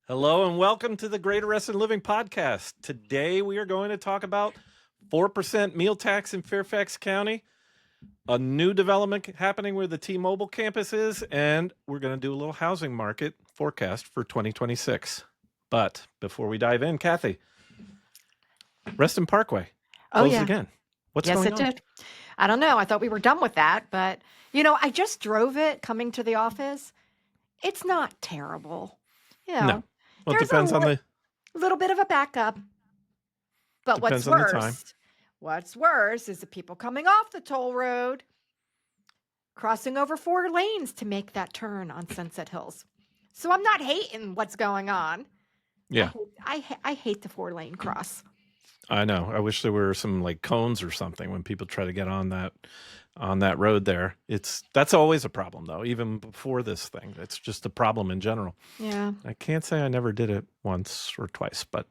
Hello and welcome to the Greater Reston Living podcast. Today we are going to talk about 4% meal tax in Fairfax County, a new development happening where the T-Mobile campus is, and we're going to do a little housing market forecast for 2026. But before we dive in, Kathy, Reston Parkway Oh, closed yeah. again. What's Yes, going it on? did. I don't know. I thought we were done with that, but I just drove it coming to the office. It's not terrible. You No. know, Well, it there's depends on the little bit of a backup. But depends on the time. what's worse is the people coming off the toll road, crossing over 4 lanes to make that turn on Sunset Hills. So I'm not hating what's going on. Yeah, I hate the 4 lane cross. I know. I wish there were some like cones or something when people try to get on that road there. That's always a problem though, even before this thing. It's just a problem in general. Yeah. I can't say I never did it once or twice, but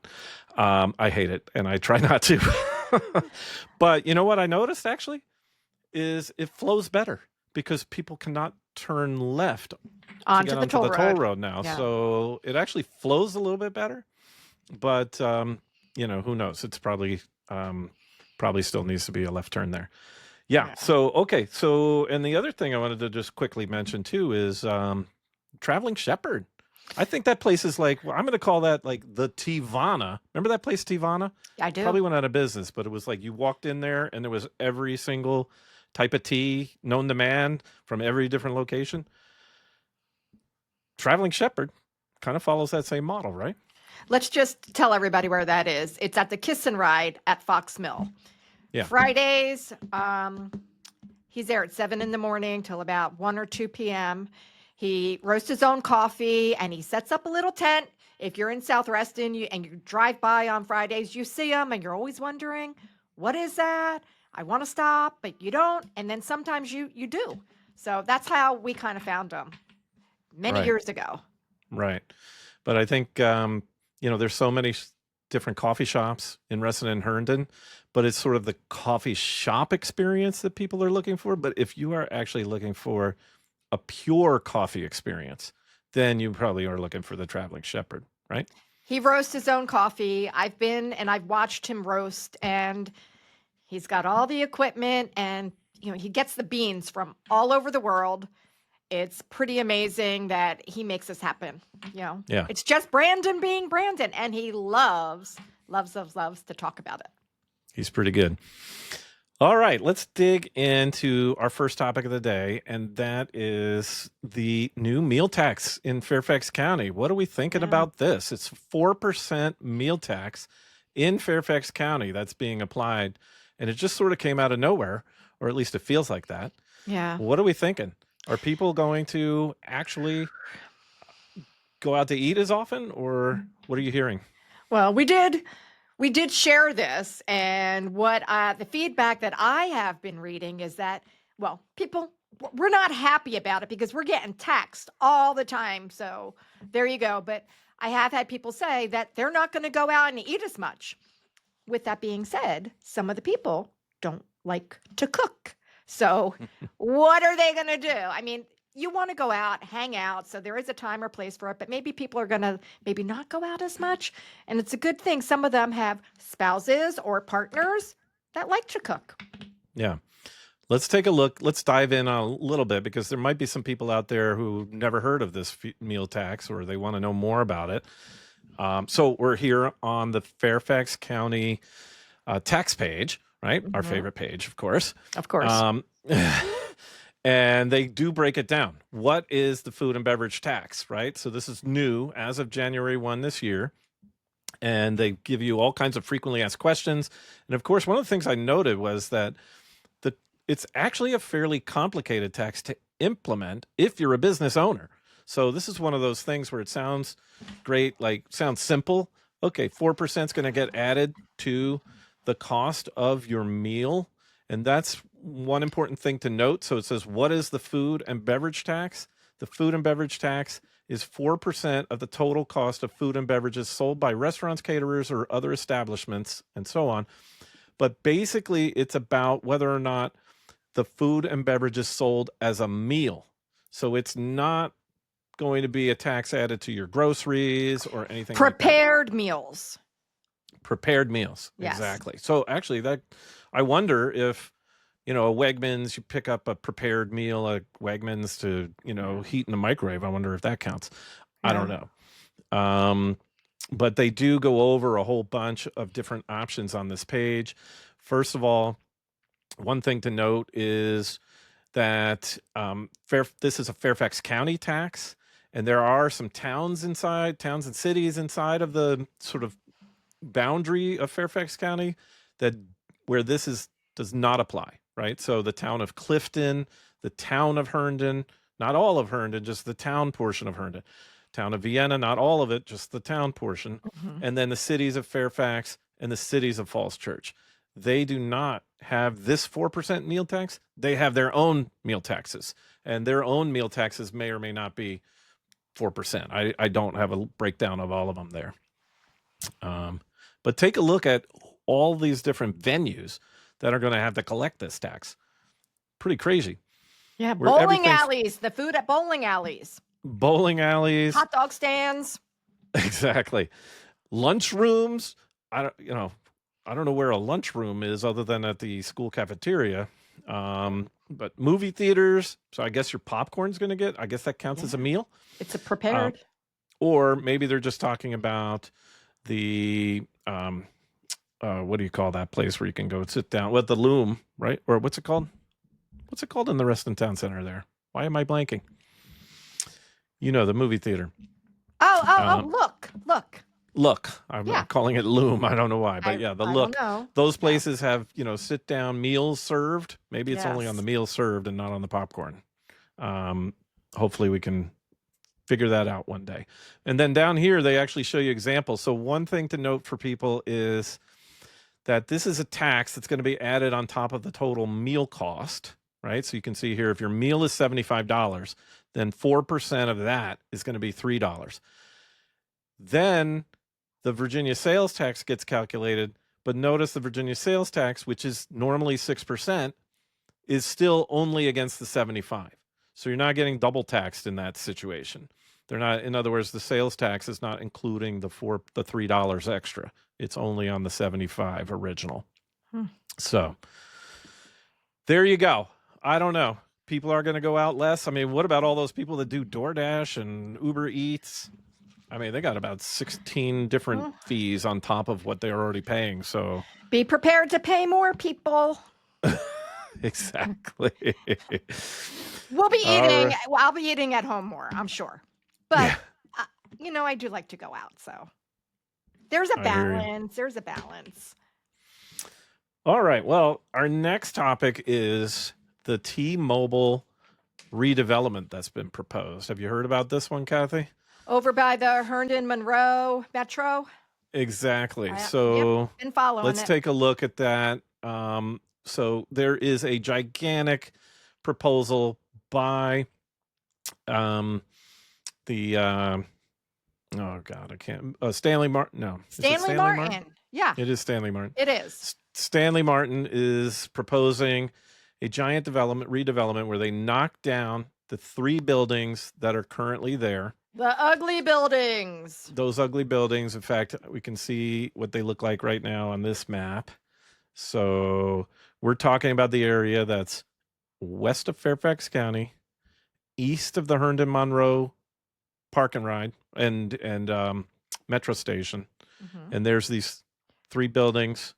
I hate it and I try not to. But you know what I noticed actually is it flows better because people cannot turn left to Onto get the onto toll the toll road. road now. Yeah. So it actually flows a little bit better, but who knows? It's probably still needs to be a left turn there. Yeah. Yeah. So, okay. So, and the other thing I wanted to just quickly mention too is Traveling Shepherd. I think that place is like, well, I'm going to call that like the Tivana. Remember that place, Tivana? I do. Probably went out of business, but it was like you walked in there and there was every single type of tea known to man from every different location. Traveling Shepherd kind of follows that same model, right? Let's just tell everybody where that is. It's at the Kiss and Ride at Fox Mill. Yeah. Fridays, he's there at 7 in the morning till about 1 or 2 p.m. He roasts his own coffee and he sets up a little tent. If you're in South Reston and you drive by on Fridays, you see him and you're always wondering, what is that? I want to stop, but you don't. And then sometimes you do. So that's how we kind of found him many Right. years ago. Right. But I think, there's so many different coffee shops in Reston and Herndon, but it's sort of the coffee shop experience that people are looking for. But if you are actually looking for a pure coffee experience, then you probably are looking for the Traveling Shepherd, right? He roasts his own coffee. I've been and I've watched him roast, and he's got all the equipment, and he gets the beans from all over the world. It's pretty amazing that he makes this happen. Yeah. It's just Brandon being Brandon, and he loves to talk about it. He's pretty good. All right, let's dig into our first topic of the day, and that is the new meal tax in Fairfax County. What are we thinking about this? It's 4% meal tax in Fairfax County that's being applied, and it just sort of came out of nowhere, or at least it feels like that. Yeah. What are we thinking? Are people going to actually go out to eat as often, or what are you hearing? Well, we did share this, and what the feedback that I have been reading is that, well, people, we're not happy about it because we're getting taxed all the time. So there you go. But I have had people say that they're not going to go out and eat as much. With that being said, some of the people don't like to cook. So what are they going to do? I mean, you want to go out, hang out. So there is a time or place for it, but maybe people are going to maybe not go out as much. And it's a good thing. Some of them have spouses or partners that like to cook. Yeah. Let's take a look. Let's dive in a little bit because there might be some people out there who never heard of this meal tax or they want to know more about it. So we're here on the Fairfax County tax page, right? Our favorite page, of course. Of course. And they do break it down. What is the food and beverage tax, right? So this is new as of January 1 this year. And they give you all kinds of frequently asked questions. And of course, one of the things I noted was that it's actually a fairly complicated tax to implement if you're a business owner. So this is one of those things where it sounds great, sounds simple. Okay, 4% is going to get added to the cost of your meal. And that's one important thing to note. So it says, what is the food and beverage tax? The food and beverage tax is 4% of the total cost of food and beverages sold by restaurants, caterers, or other establishments, and so on. But basically, it's about whether or not the food and beverage is sold as a meal. So it's not going to be a tax added to your groceries or anything like that. Prepared meals. Prepared meals. Yes. Exactly. So actually I wonder if, a Wegmans, you pick up a prepared meal at Wegmans to, heat in the microwave. I wonder if that counts. I don't know. But they do go over a whole bunch of different options on this page. First of all, one thing to note is that this is a Fairfax County tax, and there are some towns and cities inside of the sort of boundary of Fairfax County where this does not apply, right? So the town of Clifton, the town of Herndon, not all of Herndon, just the town portion of Herndon. Town of Vienna, not all of it, just the town portion. And then the cities of Fairfax and the cities of Falls Church. They do not have this 4% meal tax. They have their own meal taxes, and their own meal taxes may or may not be 4%. I don't have a breakdown of all of them there. But take a look at all these different venues that are going to have to collect this tax. Pretty crazy. Yeah, bowling alleys, the food at bowling alleys. Bowling alleys. Hot dog stands. Exactly. Lunch rooms. I don't know where a lunchroom is other than at the school cafeteria. But movie theaters. So I guess your popcorn's going to I guess that counts as a meal. It's a prepared. Or maybe they're just talking about the, what do you call that place where you can go sit down? Well, the Loom, right? Or what's it called? What's it called in the Reston Town Center there? Why am I blanking? The movie theater. Look. I'm calling it Loom. I don't know why, but the Look. Those places have, sit down meals served. Maybe it's only on the meals served and not on the popcorn. Hopefully we can figure that out one day. And then down here, they actually show you examples. So one thing to note for people is that this is a tax that's going to be added on top of the total meal cost, right? So you can see here, if your meal is $75, then 4% of that is going to be $3. Then the Virginia sales tax gets calculated, but notice the Virginia sales tax, which is normally 6%, is still only against the 75. So you're not getting double taxed in that situation. They're not, in other words, the sales tax is not including the $3 extra. It's only on the 75 original. So there you go. I don't know. People are going to go out less. I mean, what about all those people that do DoorDash and Uber Eats? I mean, they got about 16 different fees on top of what they're already paying. So be prepared to pay more, people. Exactly. We'll be eating. I'll be eating at home more, I'm sure. But, I do like to go out. So there's a balance. There's a balance. All right. Well, our next topic is the T-Mobile redevelopment that's been proposed. Have you heard about this one, Kathy? Over by the Herndon Monroe Metro. Exactly. So been following let's take a look at that. So there is a gigantic proposal by Stanley Martin. No, Stanley Martin. Yeah, it is Stanley Martin. It is. Stanley Martin is proposing a giant redevelopment where they knock down the 3 buildings that are currently there. The ugly buildings. Those ugly buildings. In fact, we can see what they look like right now on this map. So we're talking about the area that's west of Fairfax County, east of the Herndon Monroe Park and Ride and metro station. And there's these 3 buildings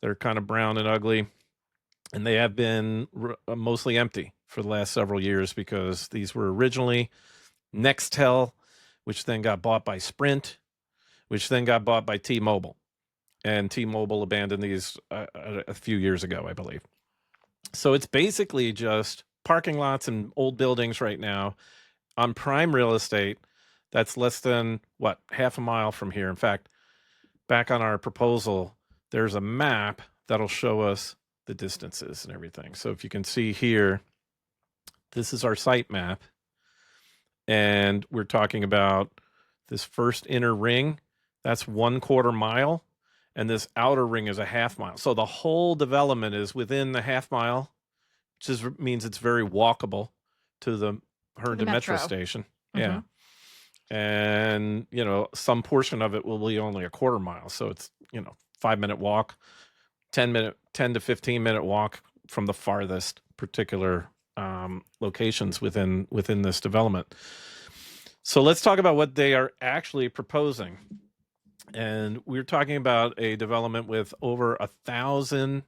that are kind of brown and ugly. And they have been mostly empty for the last several years because these were originally Nextel, which then got bought by Sprint, which then got bought by T-Mobile. And T-Mobile abandoned these a few years ago, I believe. So it's basically just parking lots and old buildings right now on prime real estate that's less than, half a mile from here. In fact, back on our proposal, there's a map that'll show us the distances and everything. So if you can see here, this is our site map. And we're talking about this first inner ring. That's 1/4 mile. And this outer ring is a half mile. So the whole development is within the half mile, which means it's very walkable to the Herndon Metro station. Yeah. Mhm. And, some portion of it will be only a quarter mile. So it's, 5-minute walk, 10 to 15-minute walk from the farthest particular locations within this development. So let's talk about what they are actually proposing. And we're talking about a development with over 1,000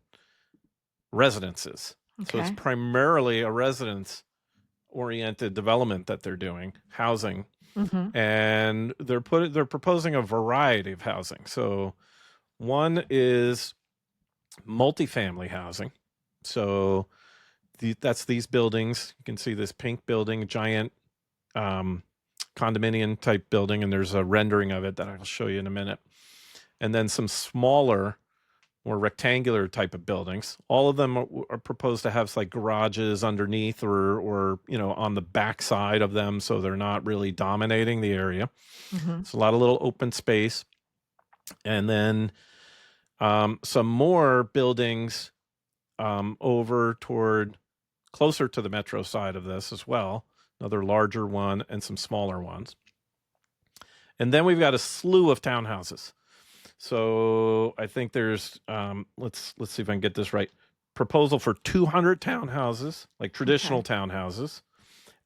residences. So it's Okay. primarily a residence oriented development that they're doing, housing. Mhm. And they're proposing a variety of housing. So one is multifamily housing. So that's these buildings. You can see this pink building, giant um, condominium type building, and there's a rendering of it that I'll show you in a minute. And then some smaller, more rectangular type of buildings. All of them are proposed to have like garages underneath or on the back side of them, so they're not really dominating the area. Mhm. It's a lot of little open space, and then some more buildings over toward closer to the metro side of this as well. Another larger one and some smaller ones. And then we've got a slew of townhouses. So I think there's let's see if I can get this right. Proposal for 200 townhouses, like traditional Okay. townhouses,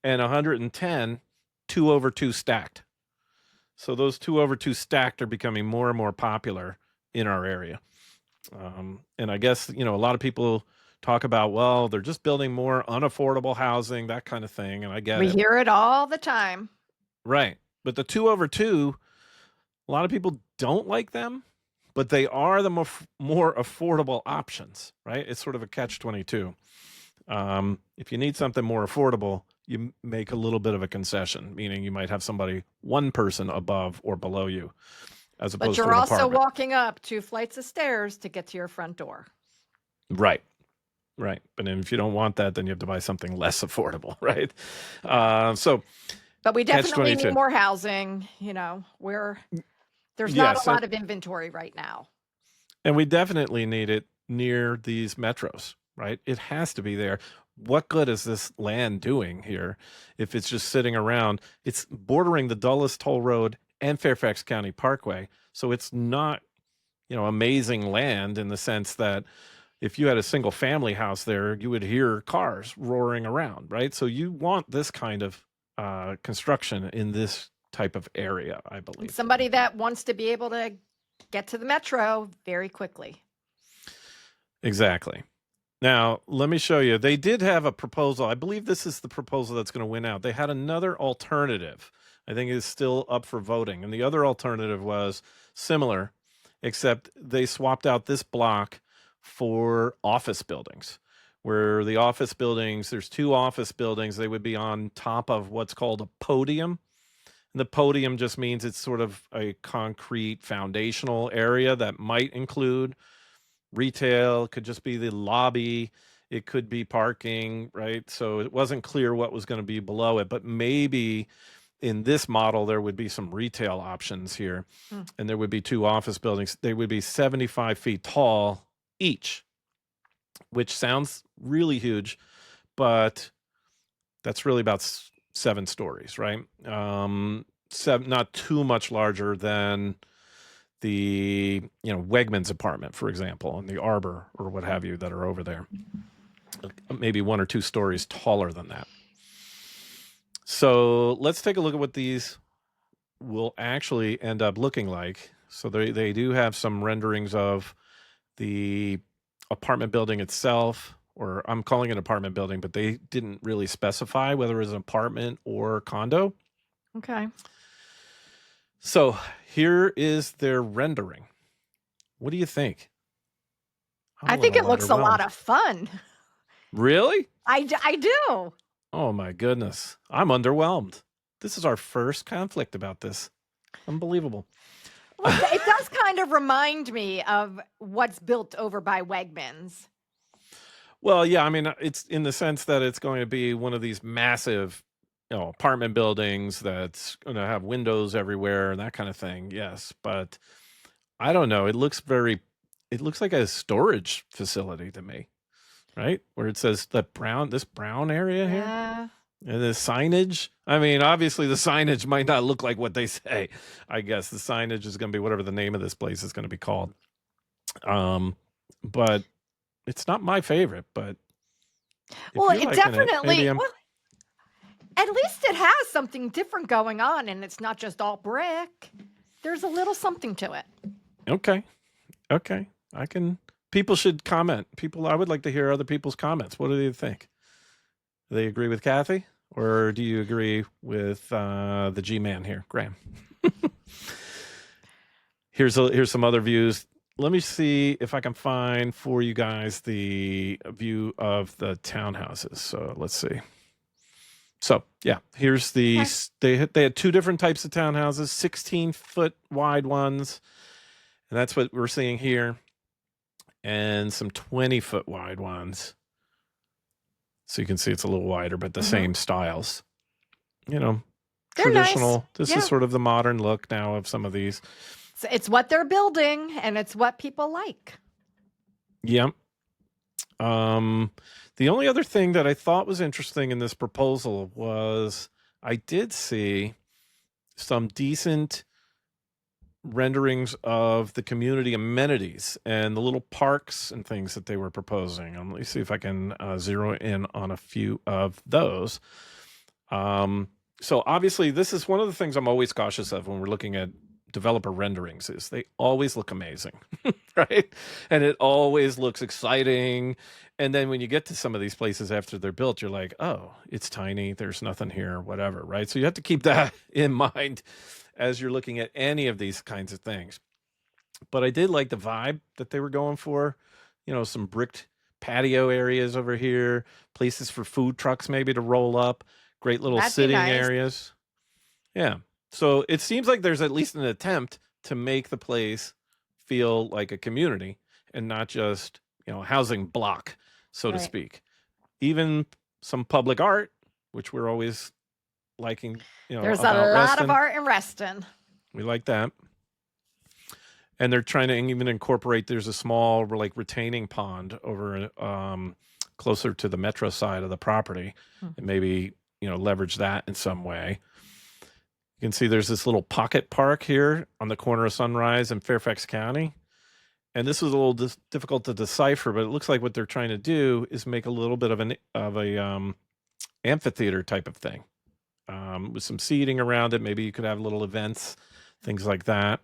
and 110 2 over 2 stacked. So those 2 over 2 stacked are becoming more and more popular in our area. And I guess, a lot of people talk about, well, they're just building more unaffordable housing, that kind of thing. And I get We it. hear it all the time. Right. But the 2 over 2, a lot of people don't like them, but they are the more affordable options, right? It's sort of a catch-22. If you need something more affordable, you make a little bit of a concession, meaning you might have one person above or below you, as But opposed to you're an also apartment. walking up 2 flights of stairs to get to your front door. Right. Right. But then if you don't want that, then you have to buy something less affordable, right? So But we catch definitely need 22. more housing, where there's not a Yes. lot of inventory right now. And we definitely need it near these metros, right? It has to be there. What good is this land doing here if it's just sitting around? It's bordering the Dulles Toll Road and Fairfax County Parkway. So it's not, amazing land in the sense that if you had a single family house there, you would hear cars roaring around, right? So you want this kind of construction in this type of area, I And believe. somebody that wants to be able to get to the metro very quickly. Exactly. Now, let me show you. They did have a proposal. I believe this is the proposal that's going to win out. They had another alternative. I think it's still up for voting. And the other alternative was similar, except they swapped out this block for office buildings, where the office buildings, there's 2 office buildings. They would be on top of what's called a podium. And the podium just means it's sort of a concrete foundational area that might include retail. It could just be the lobby. It could be parking, right? So it wasn't clear what was going to be below it, but maybe in this model, there would be some retail options here, Hmm. and there would be 2 office buildings. They would be 75 feet tall each, which sounds really huge, but that's really about 7 stories, right? Not too much larger than the Wegmans apartment, for example, and the Arbor or what have you that are over there. Maybe 1 or 2 stories taller than that. So let's take a look at what these will actually end up looking like. So they do have some renderings of the apartment building itself, or I'm calling it an apartment building, but they didn't really specify whether it was an apartment or condo. Okay. So here is their rendering. What do you think? I'm I a think little it looks a lot underwhelmed. of fun. Really? I do. Oh my goodness. I'm underwhelmed. This is our first conflict about this. Unbelievable. Well, it does kind of remind me of what's built over by Wegmans. Well, yeah, I mean, it's in the sense that it's going to be one of these massive, apartment buildings that's going to have windows everywhere and that kind of thing. Yes, but I don't know. It looks like a storage facility to me, right? Where it says this brown area here. Yeah. And the signage, I mean, obviously the signage might not look like what they say. I guess the signage is going to be whatever the name of this place is going to be called. But it's not my favorite, but if Well, you're it liking it, maybe definitely, I'm well, at least it has something different going on, and it's not just all brick. There's a little something to it. okay. Okay. People should comment. I would like to hear other people's comments. What do they think? Do they agree with Kathy? Or do you agree with the G Man here, Graham? Here's some other views. Let me see if I can find for you guys the view of the townhouses. So let's see. So yeah, here's the Okay. they had two different types of townhouses, 16-foot wide ones, and that's what we're seeing here, and some 20-foot wide ones. So you can see it's a little wider, but the same styles. You know, They're nice. traditional. This is Yeah. sort of the modern look now of some of these. So it's what they're building, and it's what people like. Yep. The only other thing that I thought was interesting in this proposal was I did see some decent renderings of the community amenities and the little parks and things that they were proposing. Let me see if I can zero in on a few of those. So obviously, this is one of the things I'm always cautious of when we're looking at developer renderings is they always look amazing, right? And it always looks exciting. And then when you get to some of these places after they're built, you're like, oh, it's tiny. There's nothing here, whatever, right? So you have to keep that in mind as you're looking at any of these kinds of things. But I did like the vibe that they were going for. Some bricked patio areas over here, places for food trucks maybe to roll up, great little That'd be sitting nice. areas. Yeah. So it seems like there's at least an attempt to make the place feel like a community and not just, a housing block, so to Right. speak. Even some public art, which we're always liking, There's a about lot of Reston. art in Reston. We like that. And they're trying to even incorporate, there's a small like retaining pond over closer to the metro side of the property and maybe, leverage that in some way. You can see there's this little pocket park here on the corner of Sunrise and Fairfax County. And this was a little difficult to decipher, but it looks like what they're trying to do is make a little bit of a amphitheater type of thing with some seating around it. Maybe you could have little events, things like that.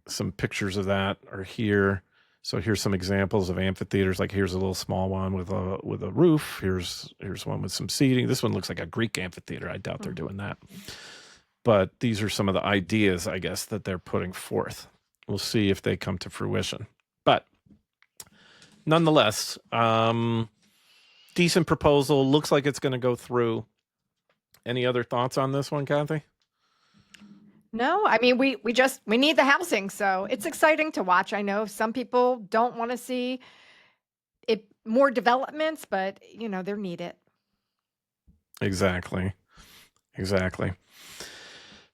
Some pictures of that are here. So here's some examples of amphitheaters. Like here's a little small one with a roof. Here's one with some seating. This one looks like a Greek amphitheater. I doubt they're doing that. But these are some of the ideas, I guess, that they're putting forth. We'll see if they come to fruition. But nonetheless, decent proposal. Looks like it's going to go through. Any other thoughts on this one, Kathy? No, I mean we need the housing, so it's exciting to watch. I know some people don't want to see it more developments, but they're needed. Exactly.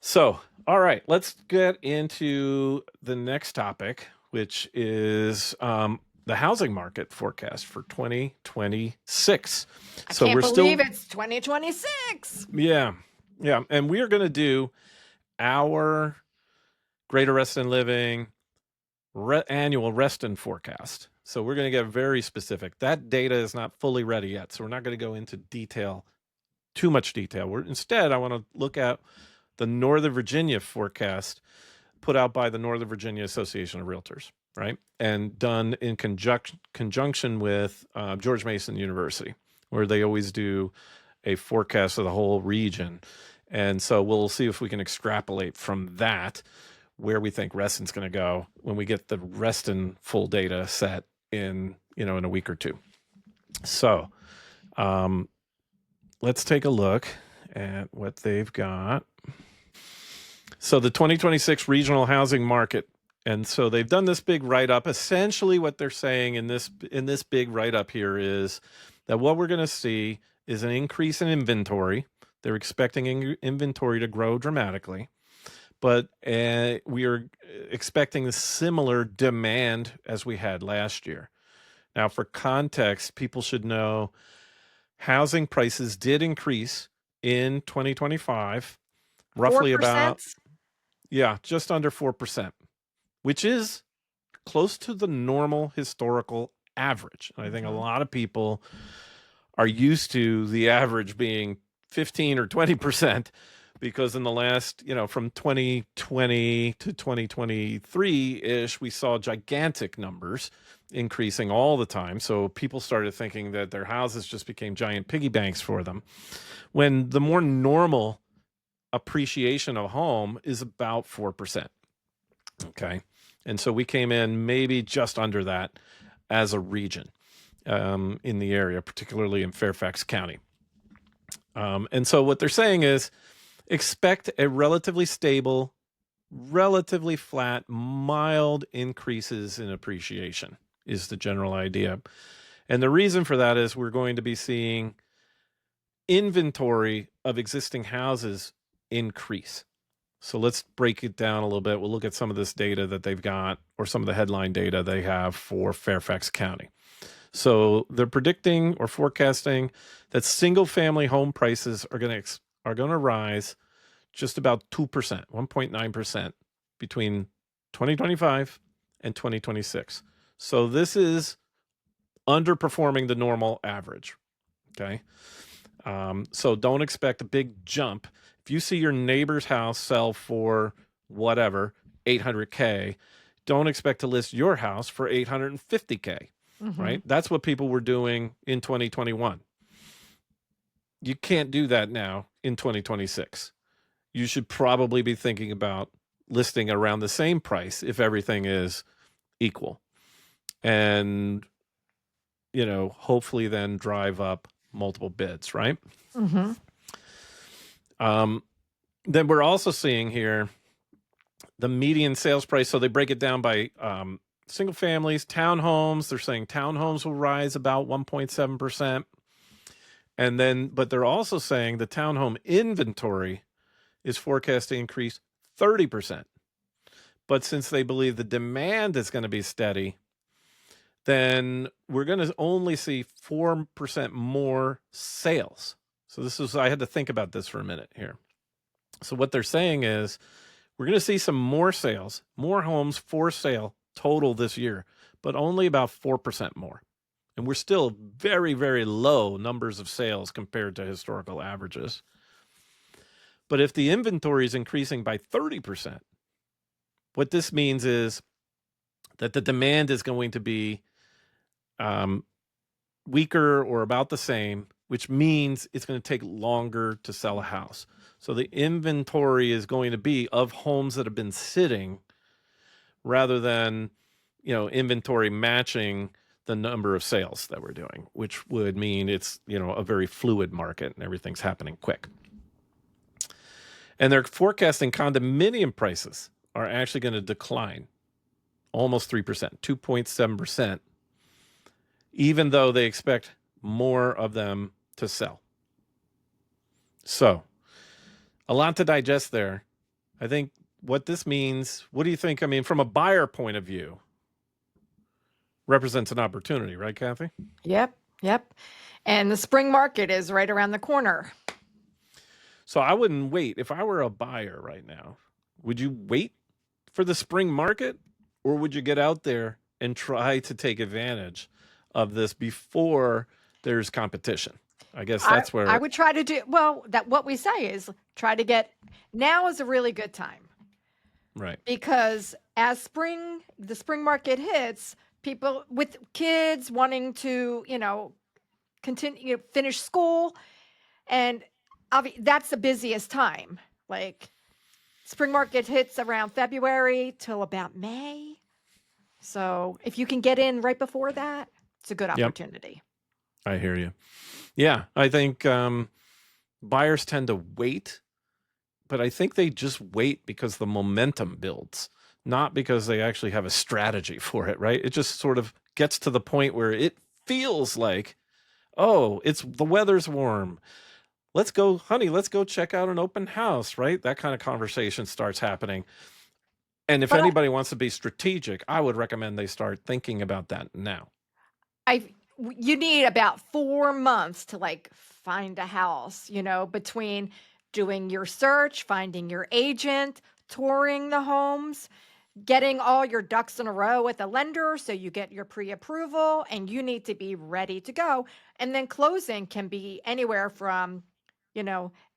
So, all right, let's get into the next topic, which is the housing market forecast for 2026. I So can't we're believe still, it's 2026. yeah, and we are going to do our Greater Reston Living annual Reston forecast. So we're going to get very specific. That data is not fully ready yet, so we're not going to go into too much detail. Instead, I want to look at the Northern Virginia forecast put out by the Northern Virginia Association of Realtors, right? And done in conjunction with George Mason University, where they always do a forecast of the whole region. And so we'll see if we can extrapolate from that where we think Reston's going to go when we get the Reston full data set in a week or two. So let's take a look at what they've got. So the 2026 regional housing market. And so they've done this big write-up. Essentially what they're saying in this big write-up here is that what we're going to see is an increase in inventory. They're expecting inventory to grow dramatically, but we are expecting a similar demand as we had last year. Now, for context, people should know housing prices did increase in 2025, roughly about, 4%? just under 4%, which is close to the normal historical average. And I think a Mhm. lot of people are used to the average being 15 or 20% because in the last, from 2020 to 2023-ish, we saw gigantic numbers increasing all the time. So people started thinking that their houses just became giant piggy banks for them, when the more normal appreciation of a home is about 4%. Okay. And so we came in maybe just under that as a region in the area, particularly in Fairfax County. And so what they're saying is expect a relatively stable, relatively flat, mild increases in appreciation is the general idea. And the reason for that is we're going to be seeing inventory of existing houses increase. So let's break it down a little bit. We'll look at some of this data that they've got, or some of the headline data they have for Fairfax County. So they're predicting or forecasting that single family home prices are going to rise just about 2%, 1.9% between 2025 and 2026. So this is underperforming the normal average. Okay. So don't expect a big jump. If you see your neighbor's house sell for whatever, 800K, don't expect to list your house for 850K, right? Mhm. That's what people were doing in 2021. You can't do that now in 2026. You should probably be thinking about listing around the same price if everything is equal. And, hopefully then drive up multiple bids, right? Mhm. Um, then we're also seeing here the median sales price. So they break it down by single families, townhomes. They're saying townhomes will rise about 1.7%. And then, but they're also saying the townhome inventory is forecast to increase 30%. But since they believe the demand is going to be steady, then we're going to only see 4% more sales. So I had to think about this for a minute here. So what they're saying is we're going to see some more sales, more homes for sale total this year, but only about 4% more. And we're still very, very low numbers of sales compared to historical averages. But if the inventory is increasing by 30%, what this means is that the demand is going to be weaker or about the same, which means it's going to take longer to sell a house. So the inventory is going to be of homes that have been sitting rather than, inventory matching the number of sales that we're doing, which would mean it's, a very fluid market and everything's happening quick. And they're forecasting condominium prices are actually going to decline almost 3%, 2.7%, even though they expect more of them to sell. So, a lot to digest there. I think what this means, what do you think? I mean, from a buyer point of view, represents an opportunity, right, Kathy? Yep, yep. And the spring market is right around the corner. So I wouldn't wait. If I were a buyer right now, would you wait for the spring market, or would you get out there and try to take advantage of this before there's competition? I guess I that's I where, would try to do well, that what we say is try to get now is a really good time right. because as the spring market hits, people with kids wanting to, continue finish school and that's the busiest time. Like spring market hits around February till about May. So, if you can get in right before that, it's a good Yep. opportunity. I hear you. Yeah. I think buyers tend to wait, but I think they just wait because the momentum builds, not because they actually have a strategy for it, right? It just sort of gets to the point where it feels like, oh, the weather's warm. Let's go, honey, let's go check out an open house, right? That kind of conversation starts happening. And if But anybody wants to be strategic, I would recommend they start thinking about that now. I you need about 4 months to like find a house, between doing your search, finding your agent, touring the homes, getting all your ducks in a row with the lender so you get your pre-approval and you need to be ready to go. And then closing can be anywhere from,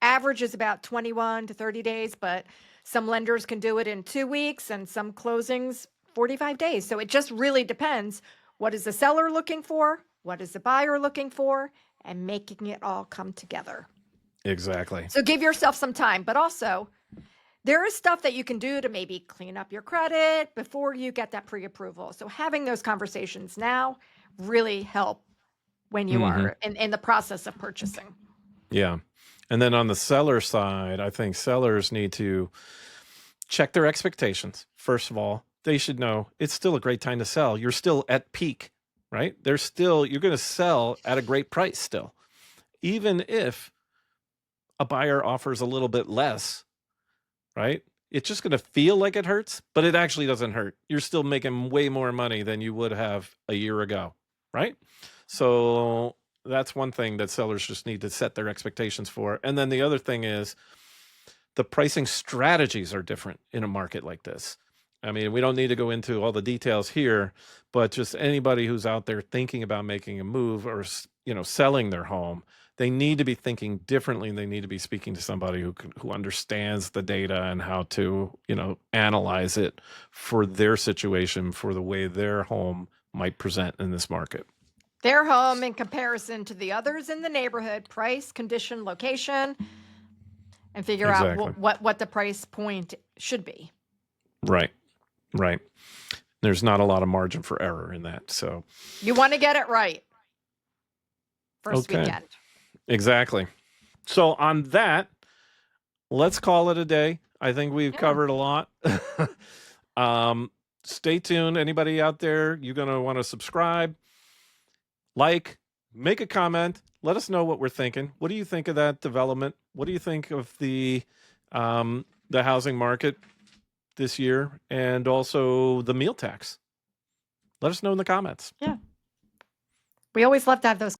average is about 21 to 30 days, but some lenders can do it in 2 weeks and some closings 45 days. So it just really depends. What is the seller looking for? What is the buyer looking for? And making it all come together. Exactly. So give yourself some time, but also there is stuff that you can do to maybe clean up your credit before you get that pre-approval. So having those conversations now really help when you Mm-hmm. are in the process of purchasing. Yeah. And then on the seller side, I think sellers need to check their expectations. First of all, they should know it's still a great time to sell. You're still at peak, right? You're going to sell at a great price still. Even if a buyer offers a little bit less, right? It's just going to feel like it hurts, but it actually doesn't hurt. You're still making way more money than you would have a year ago, right? So that's one thing that sellers just need to set their expectations for. And then the other thing is the pricing strategies are different in a market like this. I mean, we don't need to go into all the details here, but just anybody who's out there thinking about making a move or, selling their home, they need to be thinking differently, and they need to be speaking to somebody who understands the data and how to, analyze it for their situation, for the way their home might present in this market. Their home in comparison to the others in the neighborhood, price, condition, location, and figure Exactly. out what the price point should be. Right. There's not a lot of margin for error in that. So you want to get it right first weekend. Exactly. So on that, let's call it a day. I think we've covered a lot. Stay tuned. Anybody out there, you're going to want to subscribe, like, make a comment. Let us know what we're thinking. What do you think of that development? What do you think of the housing market this year, and also the meal tax? Let us know in the comments. Yeah. We always love to have those